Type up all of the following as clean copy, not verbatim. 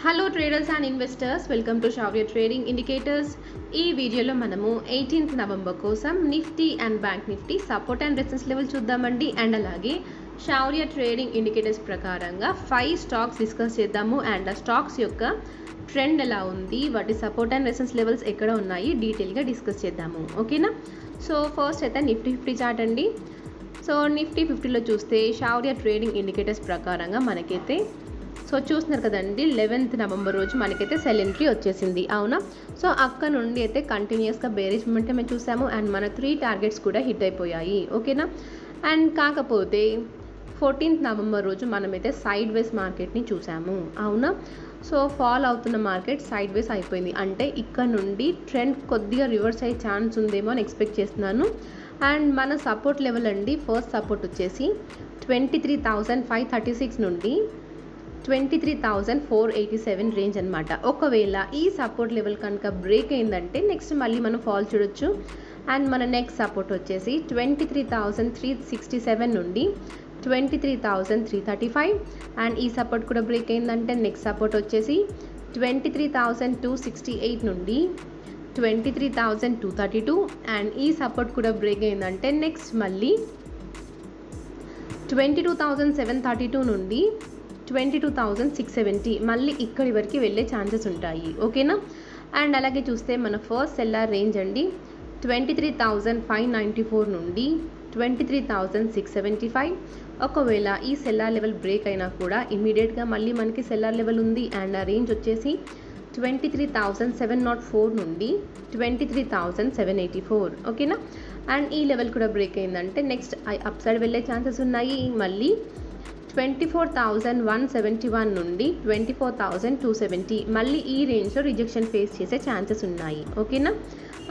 Hello traders and investors, welcome to Shaurya trading indicators. ఈ వీడియోలో మనము 18th నవంబర్ కోసం Nifty and bank Nifty support and resistance level చూద్దామండి. And అలాగే శౌర్య trading indicators ప్రకారంగా 5 stocks discuss చేద్దాము. అండ్ ఆ స్టాక్స్ యొక్క ట్రెండ్ ఎలా ఉంది, వాటి సపోర్ట్ అండ్ రెసిస్టెన్స్ లెవెల్స్ ఎక్కడ ఉన్నాయి డీటెయిల్గా డిస్కస్ చేద్దాము. ఓకేనా? సో ఫస్ట్ అయితే నిఫ్టీ 50 చార్ట్ అండి. సో నిఫ్టీ 50లో చూస్తే శౌర్య ట్రేడింగ్ ఇండికేటర్స్ ప్రకారంగా మనకైతే చూస్తున్నారు కదండి, 11th నవంబర్ రోజు మనకైతే సెల్ ఎంట్రీ వచ్చేసింది. అవునా? సో అక్కడ నుండి అయితే కంటిన్యూస్గా బేరిష్ మొమెంటం చూసాము. అండ్ మన 3 టార్గెట్స్ కూడా హిట్ అయిపోయాయి. ఓకేనా? అండ్ కాకపోతే 14th నవంబర్ రోజు మనమైతే సైడ్ వేస్ మార్కెట్ని చూసాము. అవునా? సో ఫాల్ అవుతున్న మార్కెట్ సైడ్ వేస్ అయిపోయింది. అంటే ఇక్కడ నుండి ట్రెండ్ కొద్దిగా రివర్స్ అయ్యే ఛాన్స్ ఉందేమో అని ఎక్స్పెక్ట్ చేస్తున్నాను. అండ్ మన సపోర్ట్ లెవెల్ అండి, ఫస్ట్ సపోర్ట్ వచ్చేసి 23,536 నుండి 23,487 రేంజ్ అనమాట. ఒకవేళ ఈ సపోర్ట్ లెవెల్ కనుక బ్రేక్ అయిందంటే నెక్స్ట్ మళ్ళీ మనం ఫాల్ చూడొచ్చు. అండ్ మన నెక్స్ట్ సపోర్ట్ వచ్చేసి 23,367 నుండి 23,335. అండ్ ఈ సపోర్ట్ కూడా బ్రేక్ అయిందంటే నెక్స్ట్ సపోర్ట్ వచ్చేసి 23,268 నుండి 23,232. అండ్ ఈ సపోర్ట్ కూడా బ్రేక్ అయిందంటే నెక్స్ట్ మళ్ళీ 22,732 నుండి 22,670 మళ్ళీ ఇక్కడి వరకు వెళ్ళే ఛాన్సెస్ ఉంటాయి. ఓకేనా? అండ్ అలాగే చూస్తే మన ఫస్ట్ సెల్లార్ రేంజ్ అండి 23,594 నుండి 23,675. ఒకవేళ ఈ సెల్లార్ లెవెల్ బ్రేక్ అయినా కూడా ఇమీడియట్గా మళ్ళీ మనకి సెల్లార్ లెవెల్ ఉంది. అండ్ ఆ రేంజ్ వచ్చేసి 23,704 నుండి 23,784. ఓకేనా? అండ్ ఈ లెవెల్ కూడా బ్రేక్ అయిందంటే నెక్స్ట్ అప్ సైడ్ వెళ్ళే ఛాన్సెస్ ఉన్నాయి. మళ్ళీ 24,171 నుండి 24,270 మళ్ళీ ఈ రేంజ్లో రిజెక్షన్ ఫేస్ చేసే ఛాన్సెస్ ఉన్నాయి. ఓకేనా?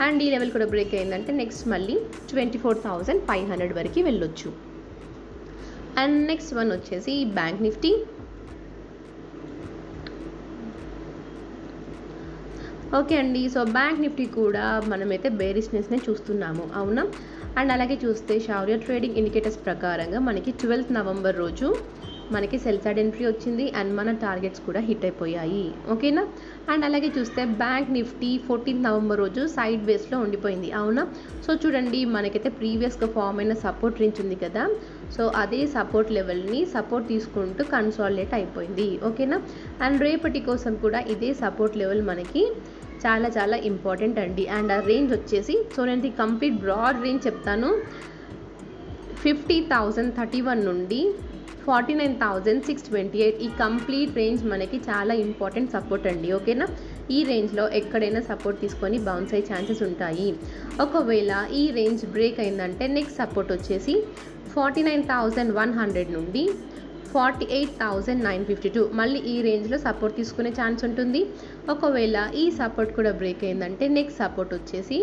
అండ్ ఈ లెవెల్ కూడా బ్రేక్ అయిందంటే నెక్స్ట్ మళ్ళీ 24,500 వరకు వెళ్ళొచ్చు. అండ్ నెక్స్ట్ వన్ వచ్చేసి బ్యాంక్ నిఫ్టీ. ఓకే అండి. సో బ్యాంక్ నిఫ్టీ కూడా మనమైతే బేరిష్నెస్నే చూస్తున్నాము. అవునా? అండ్ అలాగే చూస్తే శౌర్య ట్రేడింగ్ ఇండికేటర్స్ ప్రకారంగా మనకి 12th నవంబర్ రోజు మనకి సెల్ సైడ్ ఎంట్రీ వచ్చింది. అండ్ మన టార్గెట్స్ కూడా హిట్ అయిపోయాయి. ఓకేనా? అండ్ అలాగే చూస్తే బ్యాంక్ నిఫ్టీ 14th నవంబర్ రోజు సైడ్ వేస్లో ఉండిపోయింది. అవునా? సో చూడండి, మనకైతే ప్రీవియస్గా ఫామ్ అయిన సపోర్ట్ రేంజ్ ఉంది కదా, సో అదే సపోర్ట్ లెవెల్ని సపోర్ట్ తీసుకుంటూ కన్సాలిడేట్ అయిపోయింది. ఓకేనా? అండ్ రేపటి కోసం కూడా ఇదే సపోర్ట్ లెవెల్ మనకి చాలా చాలా ఇంపార్టెంట్ అండి. అండ్ ఆ రేంజ్ వచ్చేసి నేను కంప్లీట్ బ్రాడ్ రేంజ్ చెప్తాను. 50,031 నుండి 49,628 ఈ కంప్లీట్ రేంజ్ మనకి చాలా ఇంపార్టెంట్ సపోర్ట్ అండి. ఓకేనా? ఈ రేంజ్లో ఎక్కడైనా సపోర్ట్ తీసుకొని బౌన్స్ అయ్యే ఛాన్సెస్ ఉంటాయి. ఒకవేళ ఈ రేంజ్ బ్రేక్ అయిందంటే నెక్స్ట్ సపోర్ట్ వచ్చేసి 49,100 నుండి 48,952 మళ్ళీ ఈ రేంజ్లో సపోర్ట్ తీసుకునే ఛాన్స్ ఉంటుంది. ఒకవేళ ఈ సపోర్ట్ కూడా బ్రేక్ అయిందంటే నెక్స్ట్ సపోర్ట్ వచ్చేసి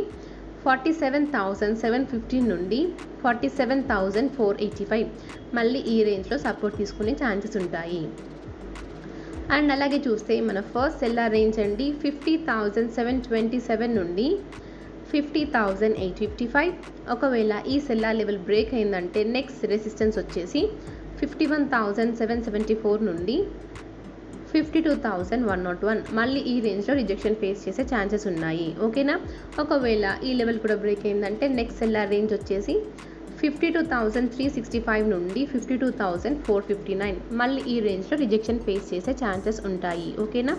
47,750 నుండి 47,485 మళ్ళీ ఈ రేంజ్లో సపోర్ట్ తీసుకునే ఛాన్సెస్ ఉంటాయి. అండ్ అలాగే చూస్తే మన ఫస్ట్ సెల్లార్ రేంజ్ అండి 50,727 నుండి 50,855. ఒకవేళ ఈ సెల్లార్ లెవెల్ బ్రేక్ అయిందంటే నెక్స్ట్ రెసిస్టెన్స్ వచ్చేసి 51,774 నుండి 52,101 మళ్ళీ ఈ రేంజ్లో రిజెక్షన్ ఫేస్ చేసే ఛాన్సెస్ ఉన్నాయి. ఓకేనా? ఒకవేళ ఈ లెవెల్ కూడా బ్రేక్ అయిందంటే నెక్స్ట్ సెల్లార్ రేంజ్ వచ్చేసి 52,365 నుండి 52,459 మళ్ళీ ఈ రేంజ్లో రిజెక్షన్ ఫేస్ చేసే ఛాన్సెస్ ఉంటాయి. ఓకేనా?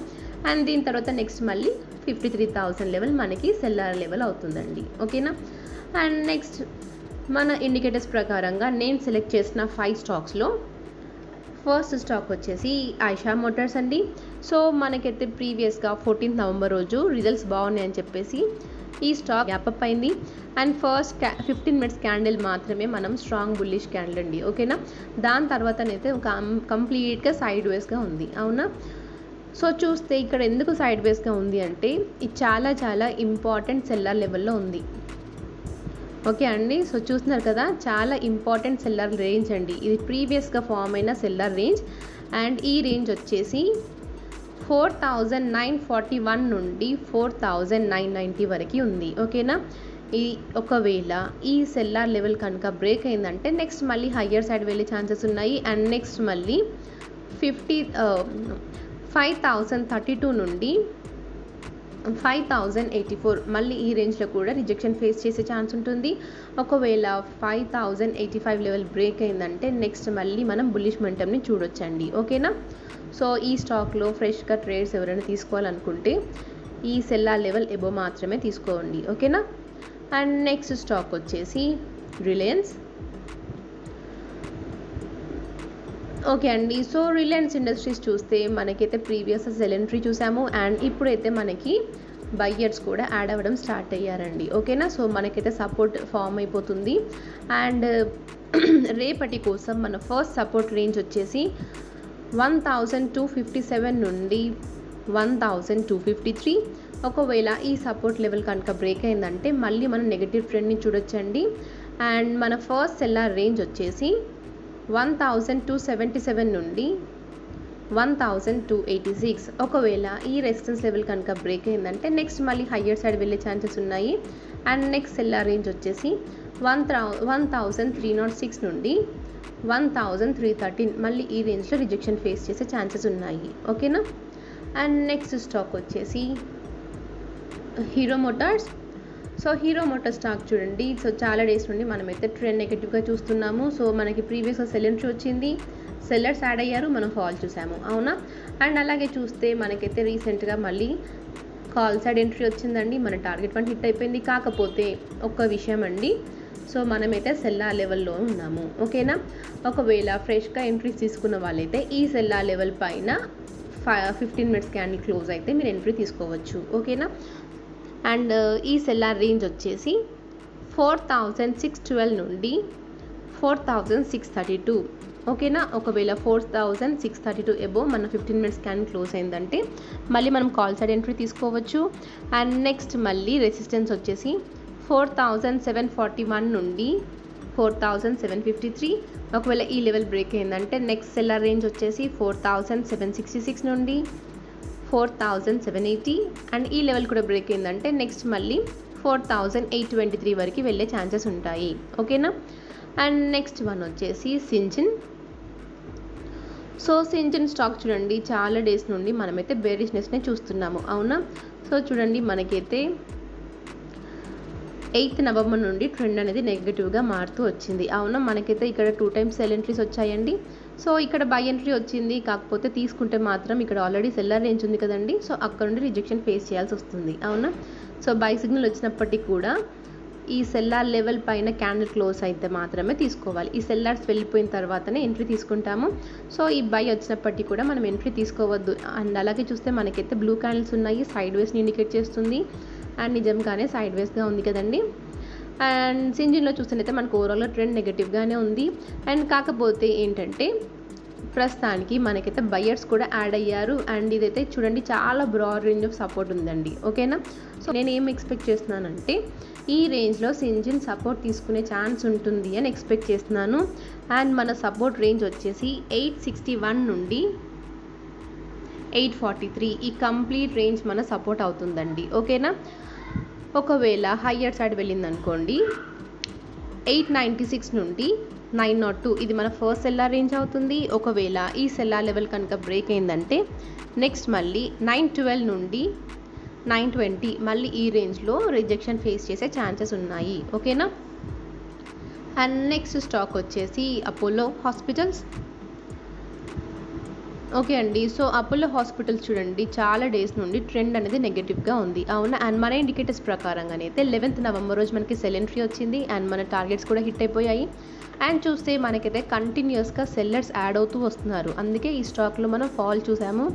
అండ్ దీని తర్వాత నెక్స్ట్ మళ్ళీ 53,000 లెవెల్ మనకి సెల్లార్ లెవెల్ అవుతుందండి. ఓకేనా? అండ్ నెక్స్ట్ మన ఇండికేటర్స్ ప్రకారంగా నేను సెలెక్ట్ చేసిన 5 స్టాక్స్లో ఫస్ట్ స్టాక్ వచ్చేసి ఐషా మోటార్స్ అండి. సో మనకైతే ప్రీవియస్గా 14th నవంబర్ రోజు రిజల్ట్స్ బాగున్నాయని చెప్పేసి ఈ స్టాక్ గ్యాప్ అయింది. అండ్ ఫస్ట్ 15 minutes క్యాండిల్ మాత్రమే మనం స్ట్రాంగ్ బుల్లిష్ క్యాండిల్ అండి. ఓకేనా? దాని తర్వాతనైతే కంప్లీట్గా సైడ్ వేస్గా ఉంది. అవునా? సో చూస్తే ఇక్కడ ఎందుకు సైడ్ వేస్గా ఉంది అంటే ఇది చాలా చాలా ఇంపార్టెంట్ సెల్లార్ లెవెల్లో ఉంది. ఓకే అండి. సో చూస్తున్నారు కదా, చాలా ఇంపార్టెంట్ సెల్లార్ రేంజ్ అండి. ఇది ప్రీవియస్గా ఫామ్ అయిన సెల్లార్ రేంజ్. అండ్ ఈ రేంజ్ వచ్చేసి 4,941 నుండి 4,990 వరకు ఉంది. ఓకేనా? ఈ ఒకవేళ ఈ సెల్లార్ లెవెల్ కనుక బ్రేక్ అయిందంటే నెక్స్ట్ మళ్ళీ హయ్యర్ సైడ్ వెళ్ళే ఛాన్సెస్ ఉన్నాయి. అండ్ నెక్స్ట్ మళ్ళీ 5032 నుండి 5084 మళ్ళీ ఈ రేంజ్లో కూడా రిజెక్షన్ ఫేస్ చేసే ఛాన్స్ ఉంటుంది. ఒకవేళ 5085 లెవెల్ బ్రేక్ అయిందంటే నెక్స్ట్ మళ్ళీ మనం బుల్లిష్ మొమెంటమ్ని చూడొచ్చండి. ఓకేనా. సో ఈ స్టాక్లో ఫ్రెష్గా ట్రేడ్స్ ఎవరైనా తీసుకోవాలనుకుంటే ఈ సెల్లార్ లెవెల్ ఎబో మాత్రమే తీసుకోండి. ఓకేనా. అండ్ నెక్స్ట్ స్టాక్ వచ్చేసి రిలయన్స్. ఓకే అండి. సో రిలయన్స్ ఇండస్ట్రీస్ చూస్తే మనకైతే ప్రీవియస్ సెల్ ఎంట్రీ చూసాము అండ్ ఇప్పుడైతే మనకి బయ్యర్స్ కూడా యాడ్ అవ్వడం స్టార్ట్ అయ్యారండి. ఓకేనా. సో మనకైతే సపోర్ట్ ఫామ్ అయిపోతుంది అండ్ రేపటి కోసం మన ఫస్ట్ సపోర్ట్ రేంజ్ వచ్చేసి 1257 నుండి 1253. ఒకవేళ ఈ సపోర్ట్ లెవెల్ కనుక బ్రేక్ అయిందంటే మళ్ళీ మనం నెగటివ్ ట్రెండ్ని చూడొచ్చండి. అండ్ మన ఫస్ట్ సెల్లార్ రేంజ్ వచ్చేసి 1277 నుండి 1286. ఒకవేళ ఈ రెసిస్టెన్స్ లెవెల్ కనుక బ్రేక్ అయిందంటే నెక్స్ట్ మళ్ళీ హయ్యర్ సైడ్ వెళ్ళే ఛాన్సెస్ ఉన్నాయి. అండ్ నెక్స్ట్ సెల్లార్ రేంజ్ వచ్చేసి 1306 నుండి 1313. మళ్ళీ ఈ రేంజ్లో రిజెక్షన్ ఫేస్ చేసే ఛాన్సెస్ ఉన్నాయి. ఓకేనా. అండ్ నెక్స్ట్ స్టాక్ వచ్చేసి hero Motors. So hero motor stock చూడండి. సో చాలా డేస్ నుండి మనమైతే ట్రెండ్ నెగటివ్గా చూస్తున్నాము. సో మనకి ప్రీవియస్గా సెల్ ఎంట్రీ వచ్చింది, సెల్లర్స్ యాడ్ అయ్యారు, మనం ఫాల్ చూసాము. అవునా. అండ్ అలాగే చూస్తే మనకైతే రీసెంట్గా మళ్ళీ కాల్ సైడ్ ఎంట్రీ వచ్చిందండి. మన టార్గెట్ వన్ హిట్ అయిపోయింది. కాకపోతే ఒక్క విషయం అండి, సో మనమైతే సెల్లార్ లెవెల్లో ఉన్నాము. ఓకేనా. ఒకవేళ ఫ్రెష్గా ఎంట్రీస్ తీసుకున్న వాళ్ళైతే ఈ సెల్లార్ లెవెల్ పైన 15 మినిట్స్ క్యాండిల్ క్లోజ్ అయితే మీరు ఎంట్రీ తీసుకోవచ్చు. ఓకేనా. అండ్ ఈ సెల్లార్ రేంజ్ వచ్చేసి 4612 నుండి 4632. ఓకేనా. ఒకవేళ 4632 ఎబో మన 15 మినిట్స్ క్యాండిల్ క్లోజ్ అయిందంటే మళ్ళీ మనం కాల్ సైడ్ ఎంట్రీ తీసుకోవచ్చు. అండ్ నెక్స్ట్ మళ్ళీ రెసిస్టెన్స్ వచ్చేసి 4741 నుండి 4753. ఒకవేళ ఈ లెవెల్ బ్రేక్ అయిందంటే నెక్స్ట్ సెల్లార్ రేంజ్ వచ్చేసి 4766 నుండి 4780. అండ్ ఈ లెవెల్ కూడా బ్రేక్ అయిందంటే నెక్స్ట్ మళ్ళీ 4823 వరకు వెళ్ళే ఛాన్సెస్ ఉంటాయి. ఓకేనా. అండ్ నెక్స్ట్ వన్ వచ్చేసి సింజిన్. సో సింజిన్ స్టాక్ చూడండి, చాలా డేస్ నుండి మనమైతే బేరిష్నెస్నే చూస్తున్నాము. అవునా. సో చూడండి మనకైతే 8th నవంబర్ నుండి ట్రెండ్ అనేది నెగిటివ్గా మారుతూ వచ్చింది. అవునా. మనకైతే ఇక్కడ 2 టైమ్స్ సెల్ ఎంట్రీస్ వచ్చాయండి. సో ఇక్కడ బై ఎంట్రీ వచ్చింది, కాకపోతే తీసుకుంటే మాత్రం ఇక్కడ ఆల్రెడీ సెల్లర్ రేంజ్ ఉంది కదండి. సో అక్కడ నుండి రిజెక్షన్ ఫేస్ చేయాల్సి వస్తుంది. అవునా. సో బై సిగ్నల్ వచ్చినప్పటికీ కూడా ఈ సెల్లార్ లెవెల్ పైన క్యాండిల్ క్లోజ్ అయితే మాత్రమే తీసుకోవాలి. ఈ సెల్లార్స్ వెళ్ళిపోయిన తర్వాతనే ఎంట్రీ తీసుకుంటాము. సో ఈ బై వచ్చినప్పటికీ కూడా మనం ఎంట్రీ తీసుకోవద్దు. అండ్ అలాగే చూస్తే మనకైతే బ్లూ క్యాండిల్స్ ఉన్నాయి, సైడ్ వేస్ని ఇండికేట్ చేస్తుంది. అండ్ నిజంగానే సైడ్ వేస్గా ఉంది కదండి. అండ్ సింజిన్లో చూస్తేనైతే మనకు ఓవరాల్గా ట్రెండ్ నెగటివ్గానే ఉంది. అండ్ కాకపోతే ఏంటంటే ప్రస్తుతానికి మనకైతే బయ్యర్స్ కూడా యాడ్ అయ్యారు. అండ్ ఇదైతే చూడండి చాలా బ్రాడ్ రేంజ్ ఆఫ్ సపోర్ట్ ఉందండి. ఓకేనా. సో నేను ఏం ఎక్స్పెక్ట్ చేస్తున్నానంటే ఈ రేంజ్లో సింజిన్ సపోర్ట్ తీసుకునే ఛాన్స్ ఉంటుంది అని ఎక్స్పెక్ట్ చేస్తున్నాను. అండ్ మన సపోర్ట్ రేంజ్ వచ్చేసి 861 నుండి 843. ఈ కంప్లీట్ రేంజ్ మన సపోర్ట్ అవుతుందండి. ఓకేనా. ఒకవేళ హయ్యర్ సైడ్ వెళ్ళిందనుకోండి 896 నుండి 902. ఇది మన ఫస్ట్ సెల్లార్ రేంజ్ అవుతుంది. ఒకవేళ ఈ సెల్లార్ లెవెల్ కనుక బ్రేక్ అయిందంటే నెక్స్ట్ మళ్ళీ 912 నుండి 920 మళ్ళీ ఈ రేంజ్లో రిజెక్షన్ ఫేస్ చేసే ఛాన్సెస్ ఉన్నాయి. ఓకేనా. అండ్ నెక్స్ట్ స్టాక్ వచ్చేసి అపోలో హాస్పిటల్స్. ఓకే అండి. సో అపోలో హాస్పిటల్స్ చూడండి చాలా డేస్ నుండి ట్రెండ్ అనేది నెగటివ్గా ఉంది. అవునా. అండ్ మన ఇండికేటర్స్ ప్రకారంగానైతే 11th నవంబర్ రోజు మనకి సెల్ ఎంట్రీ వచ్చింది అండ్ మన టార్గెట్స్ కూడా హిట్ అయిపోయాయి. అండ్ చూస్తే మనకైతే కంటిన్యూస్గా సెల్లర్స్ యాడ్ అవుతూ వస్తున్నారు. అందుకే ఈ స్టాక్లో మనం ఫాల్ చూసాము.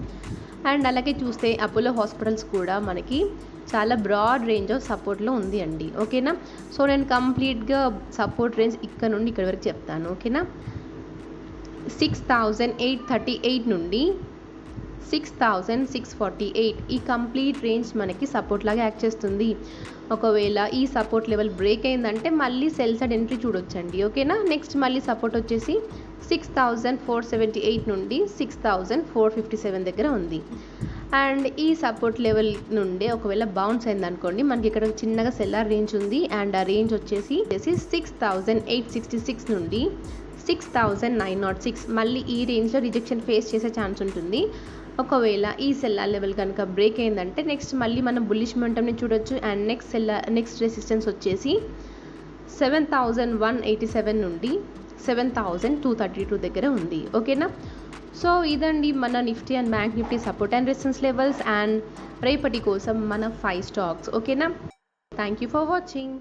అండ్ అలాగే చూస్తే అపోలో హాస్పిటల్స్ కూడా మనకి చాలా బ్రాడ్ రేంజ్ ఆఫ్ సపోర్ట్లో ఉంది అండి. ఓకేనా. సో నేను కంప్లీట్గా సపోర్ట్ రేంజ్ ఇక్కడ నుండి ఇక్కడ వరకు చెప్తాను. ఓకేనా. 6838 నుండి 6648 ఈ కంప్లీట్ రేంజ్ మనకి సపోర్ట్ లాగా యాక్ట్ చేస్తుంది. ఒకవేళ ఈ సపోర్ట్ లెవెల్ బ్రేక్ అయిందంటే మళ్ళీ సెల్ సైడ్ ఎంట్రీ చూడొచ్చండి. ఓకేనా. నెక్స్ట్ మళ్ళీ సపోర్ట్ వచ్చేసి 6478 నుండి 6457 దగ్గర ఉంది. అండ్ ఈ సపోర్ట్ లెవెల్ నుండి ఒకవేళ బౌన్స్ అయిందనుకోండి మనకి ఇక్కడ చిన్నగా సెల్లార్ రేంజ్ ఉంది. అండ్ ఆ రేంజ్ వచ్చేసి 6866 నుండి 6906 మళ్ళీ ఈ రేంజ్లో రిజెక్షన్ ఫేస్ చేసే ఛాన్స్ ఉంటుంది. ఒకవేళ ఈ సెల్లార్ లెవెల్ కనుక బ్రేక్ అయిందంటే నెక్స్ట్ మళ్ళీ మనం బుల్లిష్ మొమెంటమ్ని చూడొచ్చు. అండ్ నెక్స్ట్ రెసిస్టెన్స్ వచ్చేసి 7187 నుండి 7232 దగ్గర ఉంది. ఓకేనా? సో ఇదండి మన Nifty and bank Nifty support and resistance levels and రేపటి కోసం మన 5 స్టాక్స్. ఓకేనా? Thank you for watching.